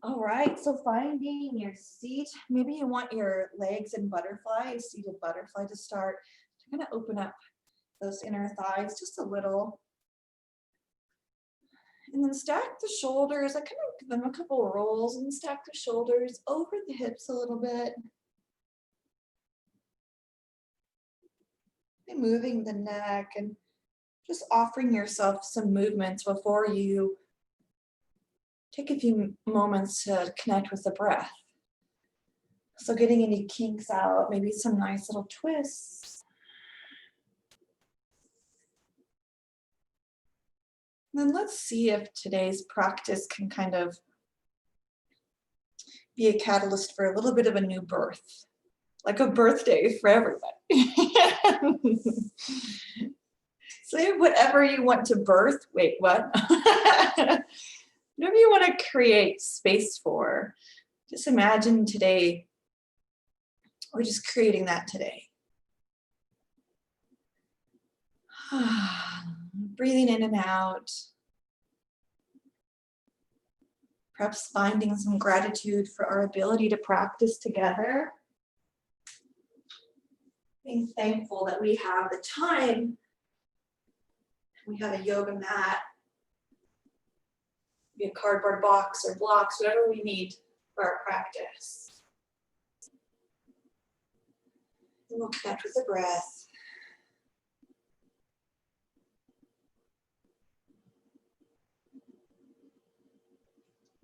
All right, so finding your seat. Maybe you want your legs in butterfly, seated butterfly to start. To kind of open up those inner thighs just a little. And then stack the shoulders. I kind of give them a couple rolls and stack the shoulders over the hips a little bit. And moving the neck and just offering yourself some movements before you take a few moments to connect with the breath. So getting any kinks out, maybe some nice little twists. And then let's see if today's practice can kind of be a catalyst for a little bit of a new birth, like a birthday for everybody. Say whatever you want to birth. Wait, what? Whatever you want to create space for. Just imagine today, we're just creating that today. Breathing in and out. Perhaps finding some gratitude for our ability to practice together. Being thankful that we have the time. We have a yoga mat, maybe a cardboard box or blocks, whatever we need for our practice. And we'll connect with the breath.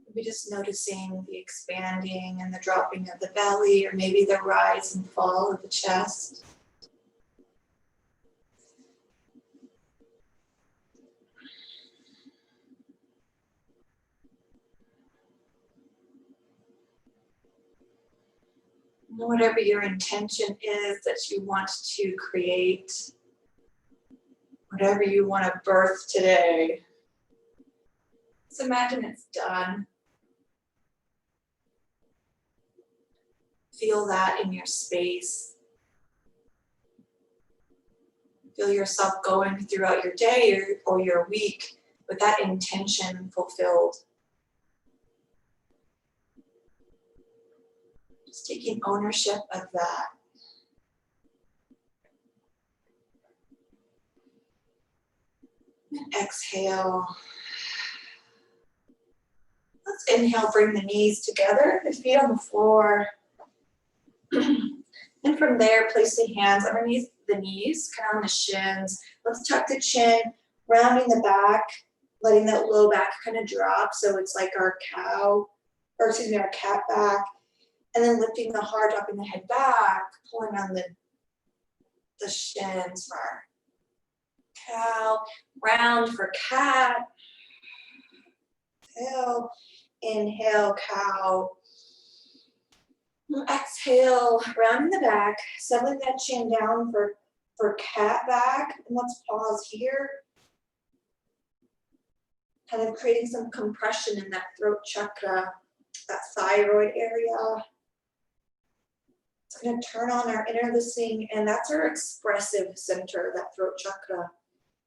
Maybe just noticing the expanding and the dropping of the belly, or maybe the rise and fall of the chest. Whatever your intention is that you want to create, whatever you want to birth today, just imagine it's done. Feel that in your space. Feel yourself going throughout your day or your week with that intention fulfilled. Just taking ownership of that. And exhale. Let's inhale, bring the knees together, the feet on the floor. And from there, place the hands underneath the knees, kind of on the shins. Let's tuck the chin, rounding the back, letting that low back kind of drop. So it's like our our cat back. And then lifting the heart, dropping the head back, pulling on the shins for our cow, round for cat. Exhale, inhale, cow. Exhale, rounding the back, settling that chin down for cat back. And let's pause here. Kind of creating some compression in that throat chakra, that thyroid area. It's going to turn on our inner listening, and that's our expressive center, that throat chakra.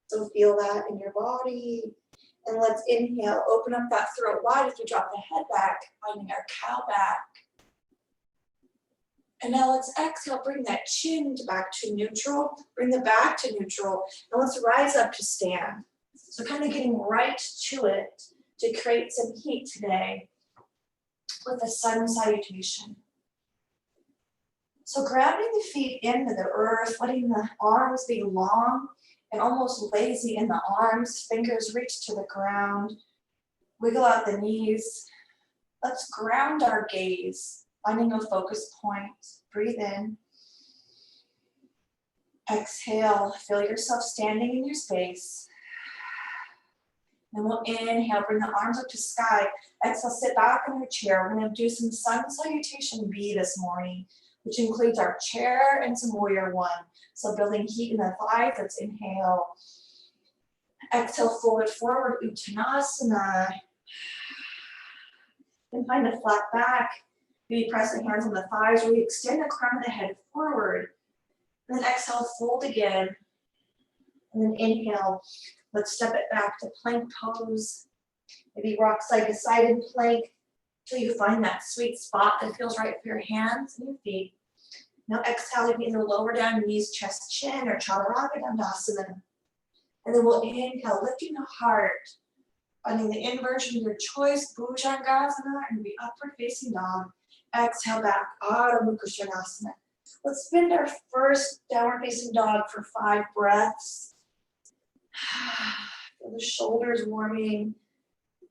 So feel that in your body. And let's inhale, open up that throat wide as we drop the head back, finding our cow back. And now let's exhale, bring that chin back to neutral, bring the back to neutral, and let's rise up to stand. So kind of getting right to it to create some heat today with a sun salutation. So grounding the feet into the earth, letting the arms be long and almost lazy in the arms, fingers reach to the ground, wiggle out the knees. Let's ground our gaze. Finding a focus point, breathe in. Exhale, feel yourself standing in your space. Then we'll inhale, bring the arms up to sky. Exhale, sit back in your chair. We're going to do some sun salutation B this morning, which includes our chair and some warrior one. So building heat in the thighs, let's inhale. Exhale, forward, Uttanasana. Then find a flat back. Maybe press the hands on the thighs, really extend the crown of the head forward. And then exhale, fold again. And then inhale, let's step it back to plank pose. Maybe rock side to side in plank. till you find that sweet spot that feels right for your hands and your feet. Now exhale, you can either lower down your knees, chest, chin, or chaturanga dandasana. And then we'll inhale, lifting the heart, finding the inversion of your choice, bhujangasana, and the upward facing dog. Exhale back, Adho Mukha Svanasana. Let's spin our first downward facing dog for 5 breaths. Feel the shoulders warming,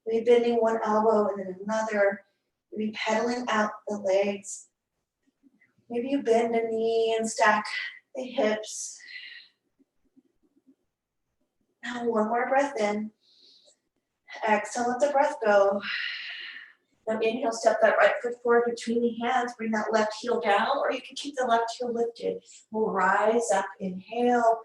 maybe bending one elbow and then another, maybe pedaling out the legs. Maybe you bend a knee and stack the hips. Now one more breath in. Exhale, let the breath go. Now inhale, step that right foot forward between the hands. Bring that left heel down, or you can keep the left heel lifted. We'll rise up, inhale.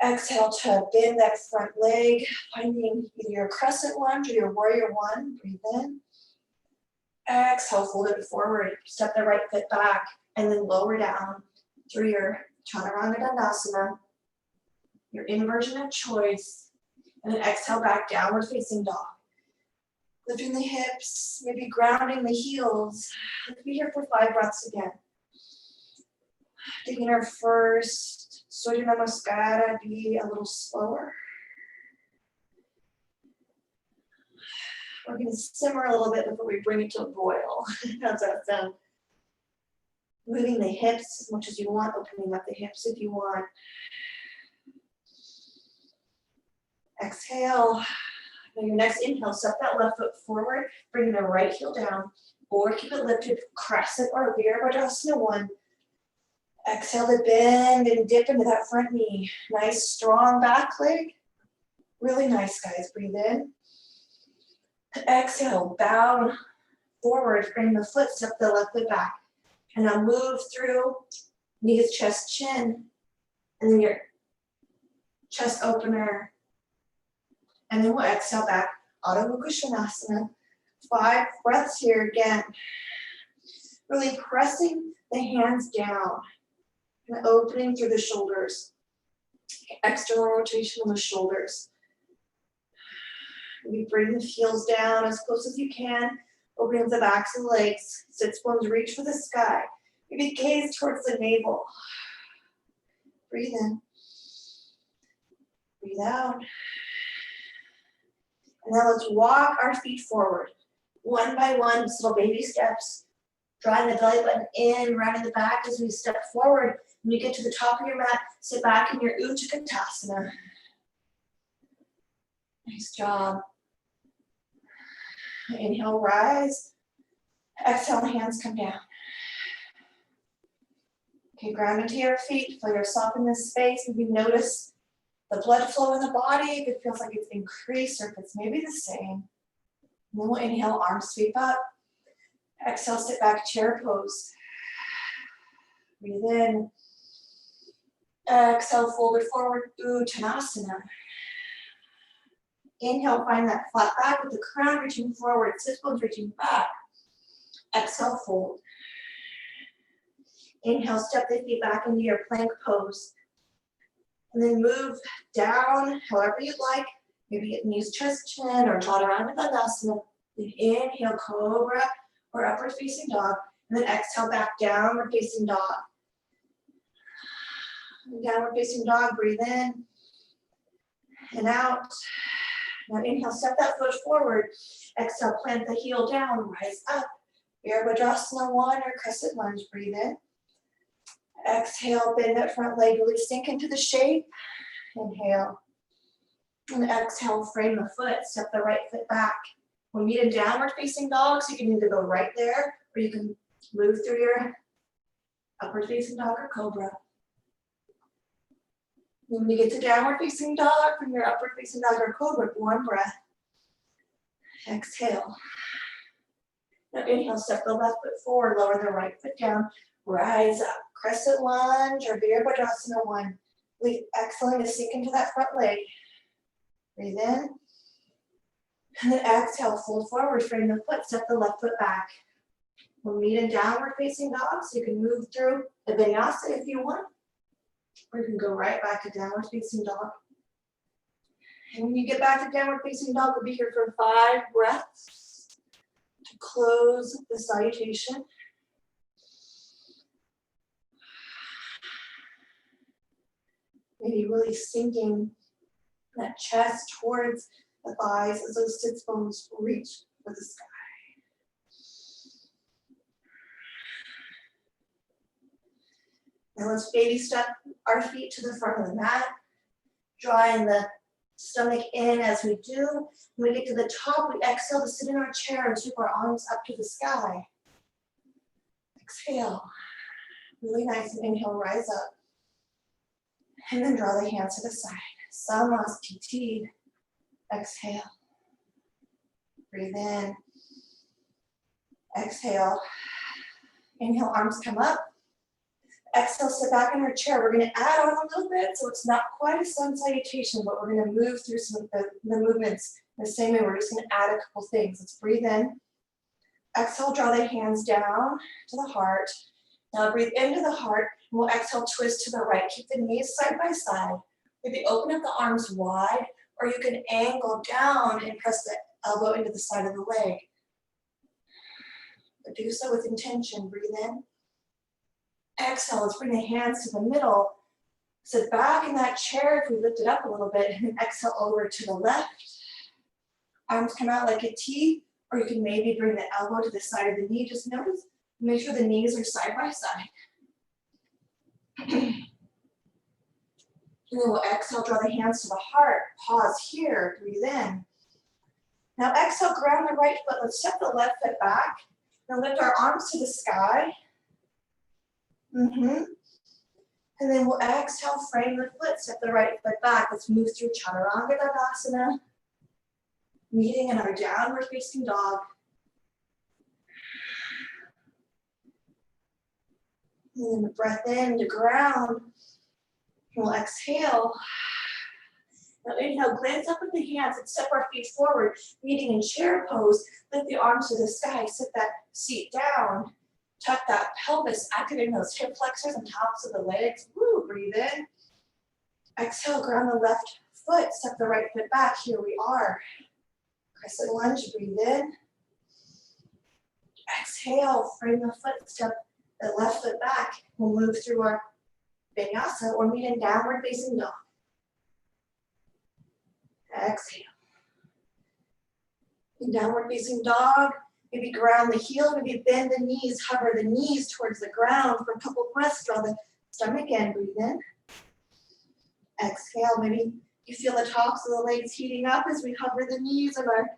Exhale to bend that front leg, finding either your crescent lunge or your warrior one. Breathe in. Exhale, fold it forward. Step the right foot back, and then lower down through your chaturanga dandasana, your inversion of choice, and then exhale back, downward facing dog. Lifting the hips, maybe grounding the heels. Let's be here for 5 breaths again. Taking our first Surya Namaskara, be a little slower. We're going to simmer a little bit before we bring it to a boil. How's that sound? Moving the hips as much as you want, opening up the hips if you want. Exhale. Now your next inhale, step that left foot forward, bring the right heel down, or keep it lifted, crescent or Virabhadrasana 1. Exhale to bend and dip into that front knee. Nice strong back leg. Really nice, guys. Breathe in. Exhale, bow forward, bring the foot, step the left foot back. And now move through knees, chest, chin, and then your chest opener. And then we'll exhale back, Adho Mukha Svanasana. 5 breaths here again. Really pressing the hands down and opening through the shoulders. External rotation on the shoulders. Maybe bring the heels down as close as you can. Opening up the backs of the legs. Sits bones reach for the sky. Maybe gaze towards the navel. Breathe in. Breathe out. And now let's walk our feet forward. One by one, just little baby steps. Drawing the belly button in, rounding the back as we step forward. When you get to the top of your mat, sit back in your Utkatasana. Nice job. Inhale, rise. Exhale, hands come down. Okay, ground into your feet. Feel yourself in this space. Maybe notice the blood flow in the body, if it feels like it's increased or if it's maybe the same. And then we'll inhale, arms sweep up. Exhale, sit back, chair pose. Breathe in. Exhale, fold it forward, Uttanasana. Inhale, find that flat back with the crown reaching forward, sit bones reaching back. Exhale, fold. Inhale, step the feet back into your plank pose. And then move down however you'd like. Maybe it knees, chest, chin, or chaturanga dandasana. Then inhale, cobra or upward facing dog. And then exhale back, downward facing dog. Downward facing dog, breathe in and out. Now inhale, step that foot forward. Exhale, plant the heel down, rise up. Virabhadrasana 1 or crescent lunge, breathe in. Exhale, bend that front leg, really sink into the shape. Inhale. And exhale, frame the foot, step the right foot back. We'll meet in downward facing dog, so you can either go right there, or you can move through your upward facing dog or cobra. When you get to downward facing dog, from your upward facing dog or cobra, 1 breath. Exhale. Now inhale, step the left foot forward, lower the right foot down, rise up. Crescent lunge or Virabhadrasana 1. Exhaling to sink into that front leg. Breathe in. And then exhale, fold forward, frame the foot, step the left foot back. We'll meet in downward facing dog, so you can move through the vinyasa if you want. Or you can go right back to downward facing dog. And when you get back to downward facing dog, we'll be here for 5 breaths. To Close the salutation. Maybe really sinking that chest towards the thighs as those sits bones reach for the sky. Now let's baby step our feet to the front of the mat, drawing the stomach in as we do. When we get to the top, we exhale to sit in our chair and sweep our arms up to the sky. Exhale. Really nice, and inhale, rise up. And then draw the hands to the side. Samasthiti. Exhale. Breathe in. Exhale. Inhale, arms come up. Exhale, sit back in our chair. We're going to add on a little bit, so it's not quite a sun salutation, but we're going to move through some of the movements in the same way. We're just going to add a couple things. Let's breathe in. Exhale, draw the hands down to the heart. Now breathe into the heart, and we'll exhale, twist to the right. Keep the knees side by side. Maybe open up the arms wide, or you can angle down and press the elbow into the side of the leg. But do so with intention. Breathe in. Exhale, let's bring the hands to the middle. Sit back in that chair if we lift it up a little bit, and then exhale over to the left. Arms come out like a T, or you can maybe bring the elbow to the side of the knee. Just notice, make sure the knees are side by side. And then we'll exhale, draw the hands to the heart. Pause here, breathe in. Now exhale, ground the right foot. Let's step the left foot back. Now lift our arms to the sky. And then we'll exhale, frame the foot, step the right foot back. Let's move through Chaturanga Dandasana, meeting in our downward facing dog. And then breath in to ground. We'll exhale. Now inhale, glance up with the hands and step our feet forward, meeting in chair pose. Lift the arms to the sky, sit that seat down. Tuck that pelvis, activating those hip flexors and tops of the legs. Woo, breathe in. Exhale, ground the left foot, step the right foot back. Here we are. Crescent lunge, breathe in. Exhale, frame the foot, step the left foot back. We'll move through our vinyasa or meet in downward facing dog. Exhale. In downward facing dog, maybe ground the heel, maybe bend the knees, hover the knees towards the ground for a couple breaths. Draw the stomach in, breathe in. Exhale, maybe you feel the tops of the legs heating up as we hover the knees in our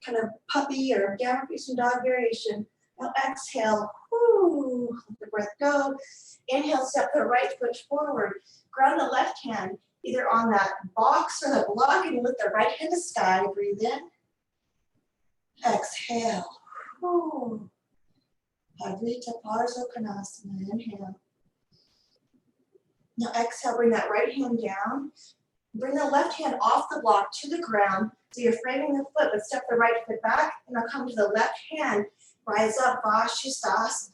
kind of puppy or downward facing dog variation. Now exhale, whoo, let the breath go. Inhale, step the right foot forward. Ground the left hand either on that box or the block, and you lift the right hand to sky. Breathe in. Exhale. Whoo. Advaita Parsvakonasana. Inhale. Now exhale, bring that right hand down. Bring the left hand off the block to the ground. So you're framing the foot, but step the right foot back, and I'll come to the left hand. Rise up, Vashisthasana.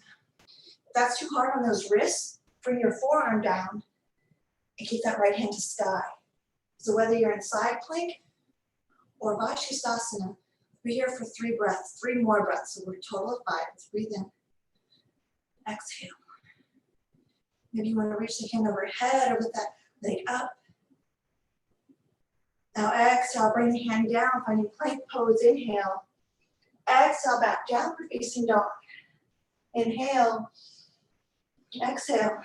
If that's too hard on those wrists, bring your forearm down and keep that right hand to sky. So whether you're in side plank or Vashisthasana, we're here for 3 breaths, 3 more breaths. So we're a total of 5. Let's breathe in. Exhale. Maybe you want to reach the hand overhead or with that leg up. Now exhale, bring the hand down, finding plank pose. Inhale. Exhale, back downward facing dog. Inhale. Exhale.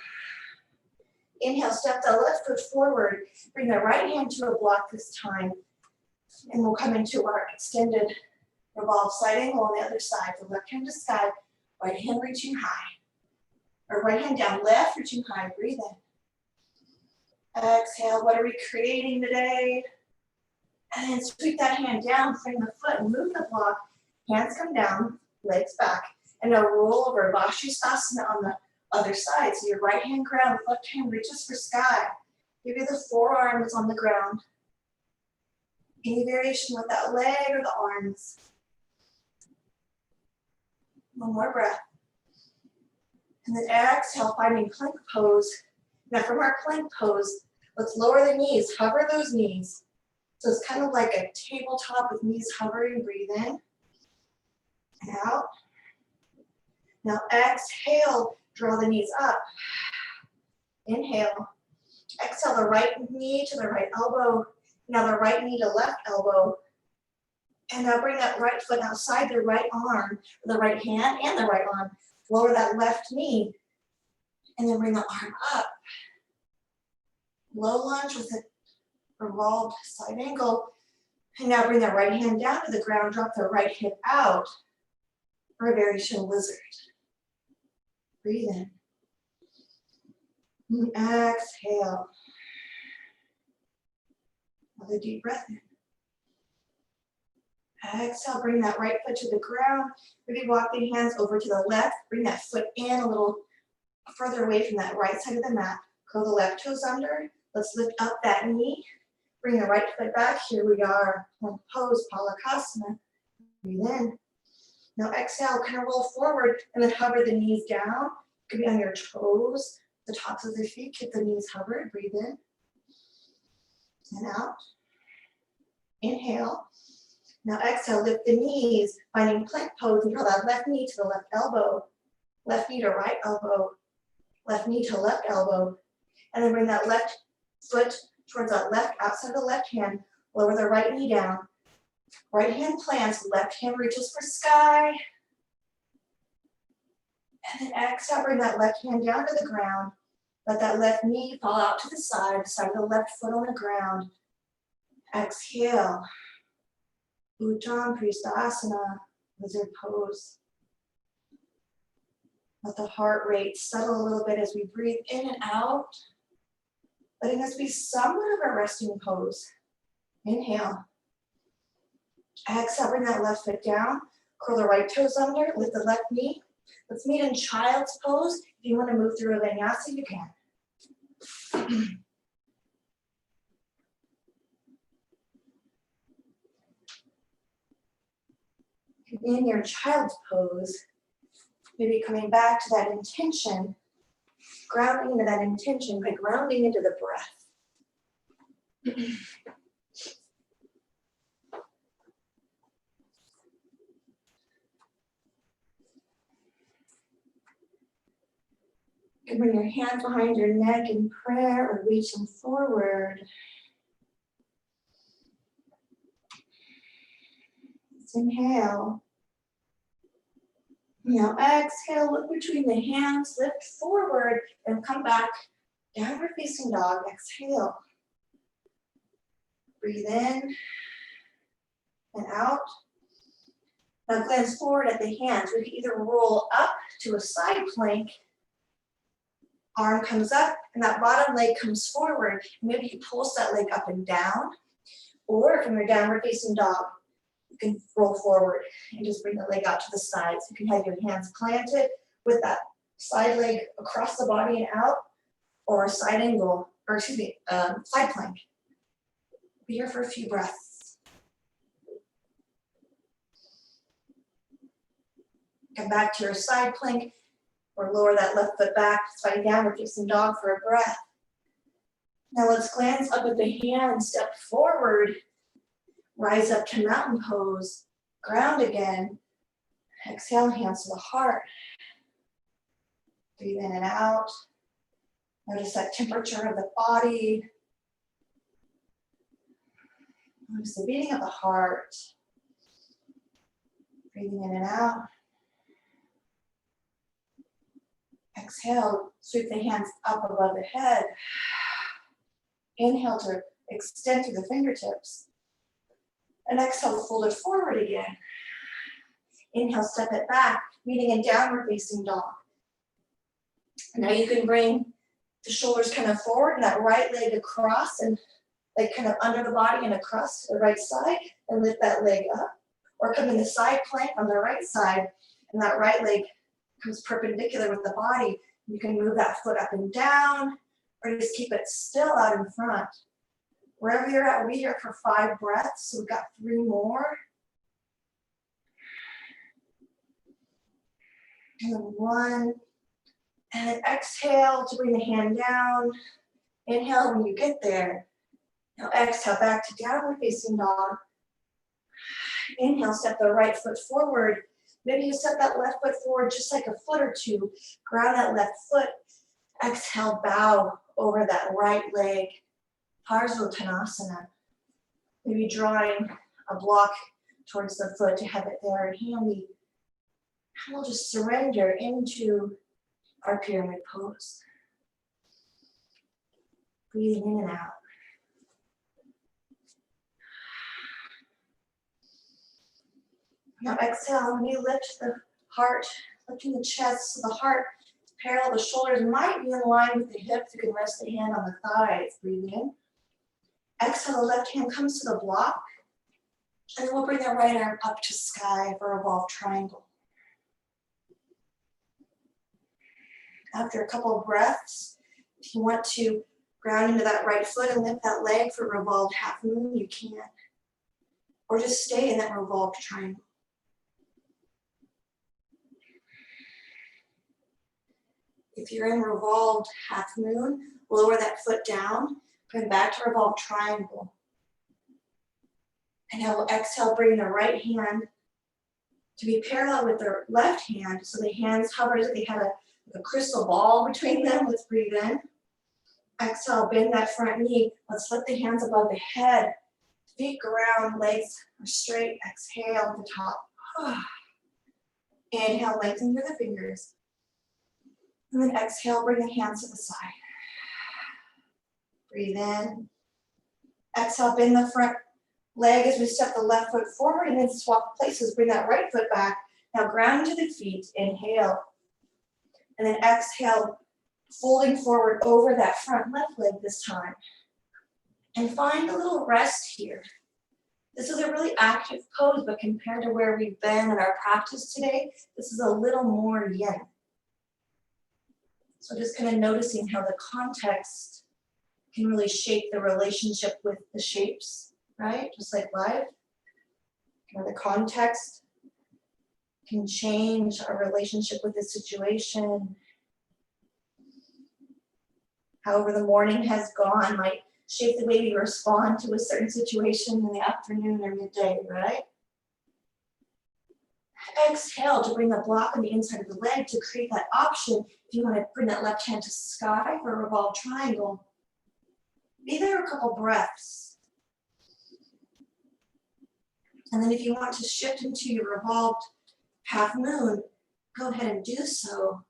Inhale, step the left foot forward. Bring the right hand to a block this time. And we'll come into our extended revolve side angle on the other side. The left hand to sky, right hand reaching high. Or right hand down, left reaching high. Breathe in. Exhale, what are we creating today? And then sweep that hand down, frame the foot, and move the block. Hands come down, legs back. And now roll over, Vashisthasana on the other side. So your right hand ground, left hand reaches for sky. Maybe the forearm is on the ground. Any variation with that leg or the arms. One more breath. And then exhale, finding plank pose. Now from our plank pose, let's lower the knees, hover those knees. So it's kind of like a tabletop with knees hovering, breathe in. and out. Now exhale, draw the knees up. Inhale. Exhale the right knee to the right elbow. Now the right knee to left elbow. And now bring that right foot outside the right arm, the right hand and the right arm. Lower that left knee. And then bring the arm up. Low lunge with a revolved side angle. And now bring the right hand down to the ground. Drop the right hip out for a variation lizard. Breathe in. And exhale. Another deep breath in. Exhale, bring that right foot to the ground. Maybe walk the hands over to the left. Bring that foot in a little further away from that right side of the mat. Curl the left toes under. Let's lift up that knee. Bring the right foot back. Here we are. Plank pose, Palakasana. Breathe in. Now exhale, kind of roll forward and then hover the knees down. Could be on your toes, the tops of the feet. Keep the knees hovered. Breathe in and out. Inhale. Now exhale, lift the knees, finding plank pose, and draw that left knee to the left elbow, left knee to right elbow, left knee to left elbow, and then bring that left foot towards that left outside of the left hand, lower the right knee down, right hand plants, left hand reaches for sky, and then exhale, bring that left hand down to the ground, let that left knee fall out to the side of the left foot on the ground, exhale. Uttam Pristhasana, lizard pose. Let the heart rate settle a little bit as we breathe in and out, letting us be somewhat of a resting pose. Inhale. Exhale, bring that left foot down, curl the right toes under, lift the left knee. Let's meet in child's pose. If you want to move through a vinyasa, you can. In your child's pose, maybe coming back to that intention, grounding into that intention by grounding into the breath. You can bring your hands behind your neck in prayer or reach them forward. Let's inhale. Now exhale, look between the hands, lift forward, and come back. Downward facing dog, exhale. Breathe in and out. Now glance forward at the hands. We can either roll up to a side plank, arm comes up, and that bottom leg comes forward. Maybe you pulse that leg up and down, or from your downward facing dog, you can roll forward and just bring the leg out to the sides. You can have your hands planted with that side leg across the body and out, or a side angle, or excuse me, side plank. Be here for a few breaths. Come back to your side plank, or lower that left foot back, sliding downward facing dog for a breath. Now let's glance up at the hands, step forward, rise up to mountain pose, ground again. Exhale, hands to the heart. Breathe in and out. Notice that temperature of the body. Notice the beating of the heart. Breathing in and out. Exhale, sweep the hands up above the head. Inhale to extend through the fingertips. And exhale, fold it forward again. Inhale, step it back, meeting in downward facing dog. Now you can bring the shoulders kind of forward and that right leg across and like kind of under the body and across to the right side and lift that leg up. Or come in the side plank on the right side and that right leg comes perpendicular with the body. You can move that foot up and down or just keep it still out in front. Wherever you're at, we'll be here for 5 breaths. So we've got 3 more. And then 1. And then exhale to bring the hand down. Inhale when you get there. Now exhale back to downward facing dog. Inhale, step the right foot forward. Maybe you step that left foot forward just like a foot or two. Ground that left foot. Exhale, bow over that right leg. Parsvottanasana. Maybe drawing a block towards the foot to have it there and handy. And we'll just surrender into our pyramid pose. Breathing in and out. Now exhale, when you lift the heart, lifting the chest so the heart is parallel, the shoulders might be in line with the hips. You can rest the hand on the thighs. Breathe in. Exhale, the left hand comes to the block. And then we'll bring the right arm up to sky for a revolved triangle. After a couple of breaths, if you want to ground into that right foot and lift that leg for revolved half moon, you can. Or just stay in that revolved triangle. If you're in revolved half moon, lower that foot down, bring back to revolved triangle. And now we'll exhale, bring the right hand to be parallel with the left hand. So the hands hover as if they had a crystal ball between them. Let's breathe in. Exhale, bend that front knee. Let's lift the hands above the head. Feet ground, legs are straight. Exhale to the top. Inhale, lengthen through the fingers. And then exhale, bring the hands to the side. Breathe in. Exhale, bend the front leg as we step the left foot forward and then swap places. Bring that right foot back. Now ground to the feet. Inhale. And then exhale, folding forward over that front left leg this time. And find a little rest here. This is a really active pose, but compared to where we've been in our practice today, this is a little more yin. So just kind of noticing how the context can really shape the relationship with the shapes, right? Just like life. Kind of the context can change our relationship with the situation. However the morning has gone might shape the way we respond to a certain situation in the afternoon or midday, right? Exhale to bring the block on the inside of the leg to create that option. If you want to bring that left hand to sky for a revolved triangle, be there a couple breaths. And then if you want to shift into your revolved half moon, go ahead and do so.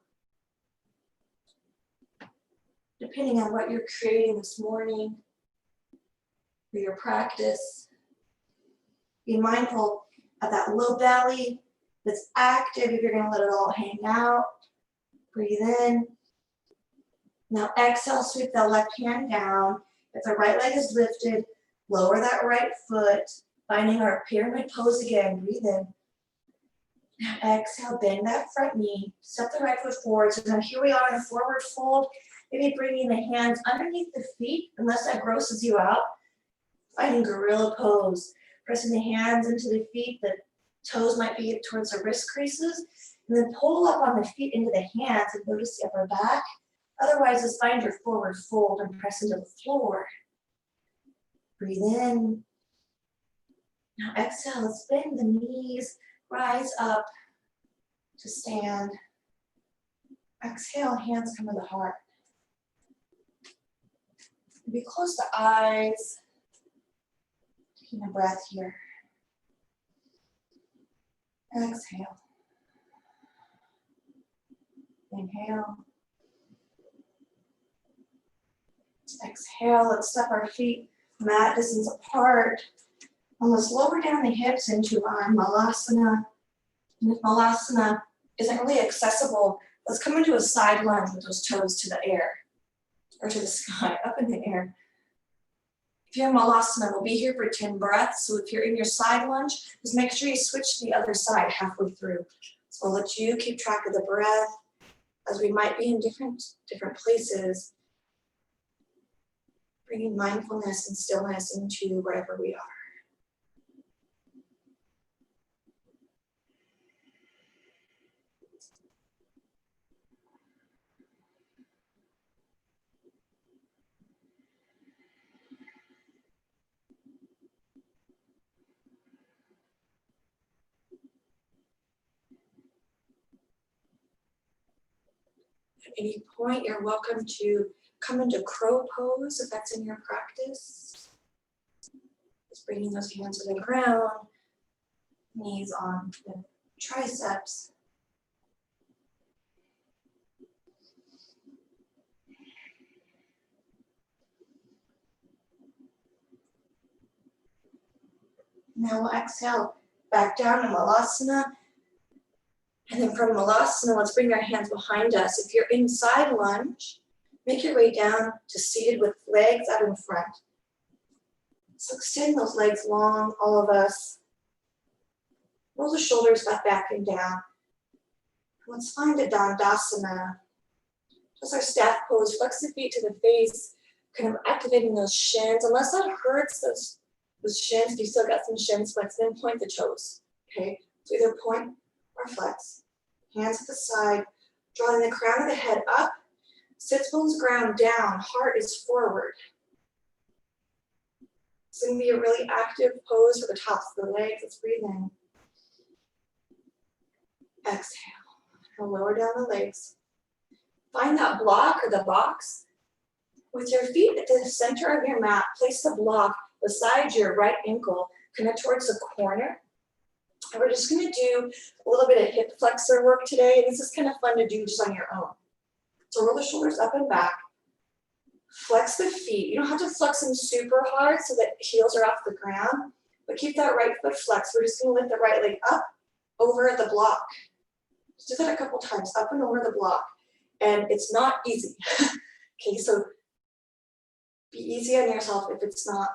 Depending on what you're creating this morning for your practice. Be mindful of that low belly that's active if you're going to let it all hang out. Breathe in. Now exhale, sweep that left hand down. If the right leg is lifted, lower that right foot, finding our pyramid pose again. Breathe in. Now exhale, bend that front knee. Step the right foot forward. So now here we are in a forward fold. Maybe bringing the hands underneath the feet, unless that grosses you out. Finding gorilla pose. Pressing the hands into the feet. The toes might be towards the wrist creases. And then pull up on the feet into the hands and notice the upper back. Otherwise, just find your forward fold and press into the floor. Breathe in. Now exhale, let's bend the knees, rise up to stand. Exhale, hands come to the heart. Be close to eyes. Taking a breath here. Exhale. Inhale. Exhale, let's step our feet mat distance apart. And let's lower down the hips into our malasana. And if malasana isn't really accessible, let's come into a side lunge with those toes to the air. Or to the sky, up in the air. If you're in malasana, we'll be here for 10 breaths. So if you're in your side lunge, just make sure you switch to the other side halfway through. So I'll let you keep track of the breath as we might be in different places. Bringing mindfulness and stillness into wherever we are. At any point, you're welcome to come into crow pose if that's in your practice. Just bringing those hands to the ground, knees on the triceps. Now we'll exhale back down to Malasana. And then from Malasana, let's bring our hands behind us. If you're in side lunge, make your way down to seated with legs out in front. So extend those legs long, all of us. Roll the shoulders back and down. Let's find a Dandasana. Just our staff pose. Flex the feet to the face, kind of activating those shins. Unless that hurts those shins, if you still got some shins flex, then point the toes. Okay, so either point or flex. Hands at the side, drawing the crown of the head up, sits bones ground down, heart is forward. It's going to be a really active pose for the tops of the legs. Let's breathe in. Exhale. And lower down the legs. Find that block or the box. With your feet at the center of your mat, place the block beside your right ankle, kind of towards the corner. And we're just going to do a little bit of hip flexor work today. This is kind of fun to do just on your own. So roll the shoulders up and back. Flex the feet. You don't have to flex them super hard so that heels are off the ground, but keep that right foot flexed. We're just going to lift the right leg up over the block. Just do that a couple times, up and over the block. And it's not easy. Okay, so be easy on yourself if it's not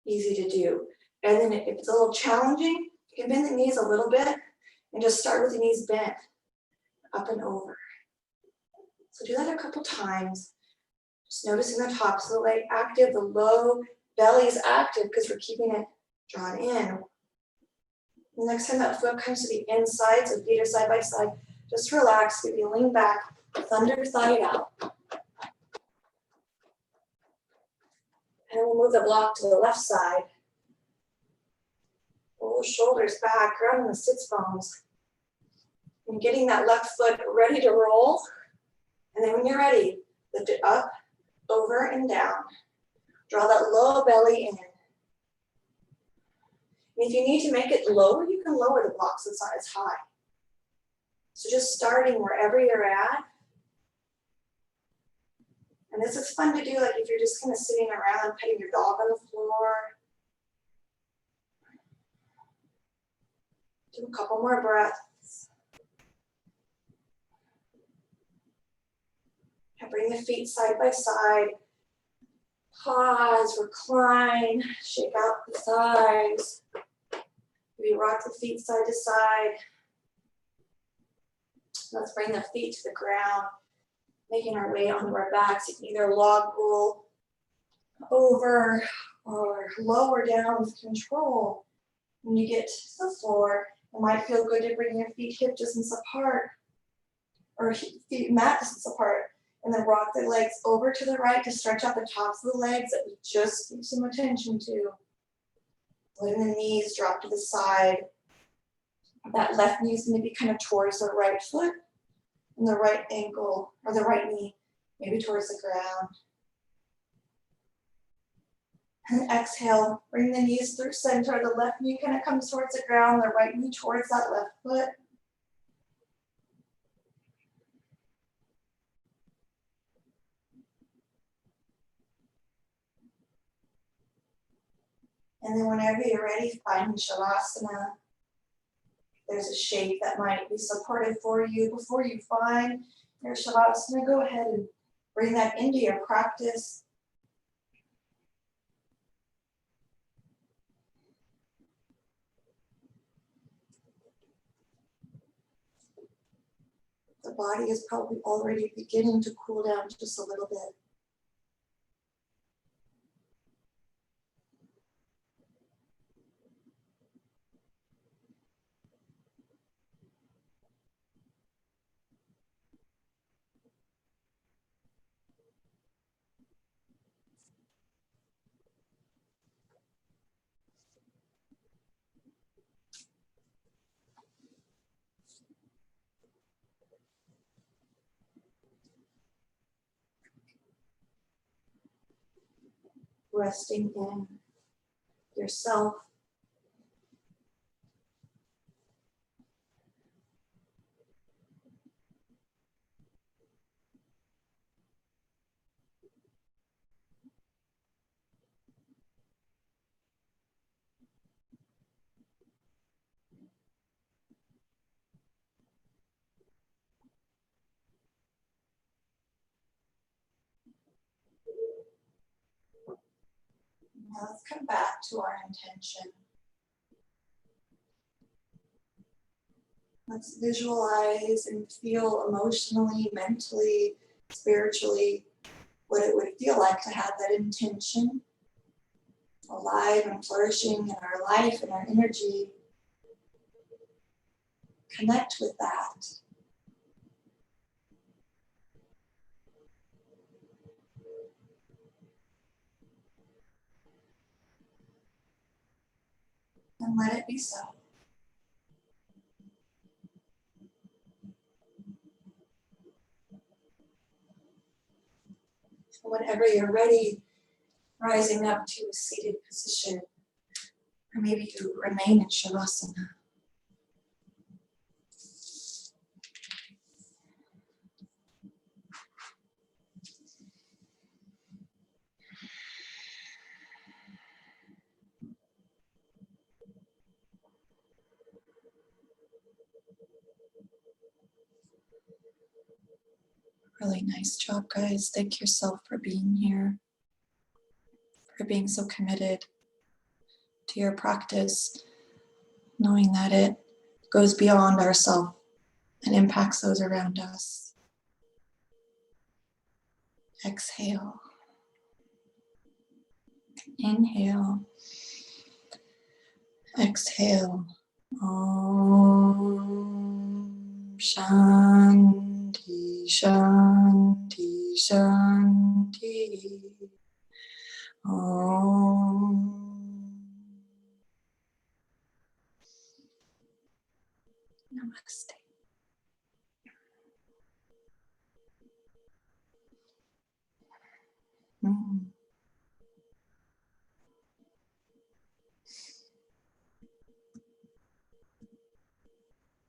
easy to do. And then if it's a little challenging, you can bend the knees a little bit and just start with the knees bent, up and over. So do that a couple times. Just noticing the tops of the leg active, the low belly is active because we're keeping it drawn in. The next time that foot comes to the inside, so feet are side by side, just relax, maybe lean back, thunder thigh out. And we'll move the block to the left side. Roll the shoulders back, grounding the sits bones. And getting that left foot ready to roll. And then when you're ready, lift it up, over and down. Draw that low belly in. And if you need to make it lower, you can lower the block so it's not as high. So just starting wherever you're at. And this is fun to do, like if you're just kind of sitting around petting your dog on the floor. Do a couple more breaths. And bring the feet side by side. Pause, recline, shake out the thighs. Maybe rock the feet side to side. Let's bring the feet to the ground, making our way onto our backs. You can either log roll over or lower down with control. When you get to the floor, it might feel good to bring your feet hip distance apart or feet mat distance apart. And then rock the legs over to the right to stretch out the tops of the legs that we just give some attention to. Letting the knees drop to the side. That left knee is going to be kind of towards the right foot. And the right ankle or the right knee maybe towards the ground. And exhale, bring the knees through center. The left knee kind of comes towards the ground, the right knee towards that left foot. And then whenever you're ready, find Shavasana. There's a shape that might be supportive for you. Before you find your Shavasana, go ahead and bring that into your practice. The body is probably already beginning to cool down just a little bit. resting in yourself. Now let's come back to our intention. Let's visualize and feel emotionally, mentally, spiritually, what it would feel like to have that intention alive and flourishing in our life and our energy. Connect with that. And let it be so. Whenever you're ready, rising up to a seated position, or maybe you remain in Shavasana. Really nice job, guys. Thank yourself for being here, for being so committed to your practice, knowing that it goes beyond ourself and impacts those around us. Exhale. Inhale. Exhale. Om Shanti, Shanti, Shanti. Om. Namaste.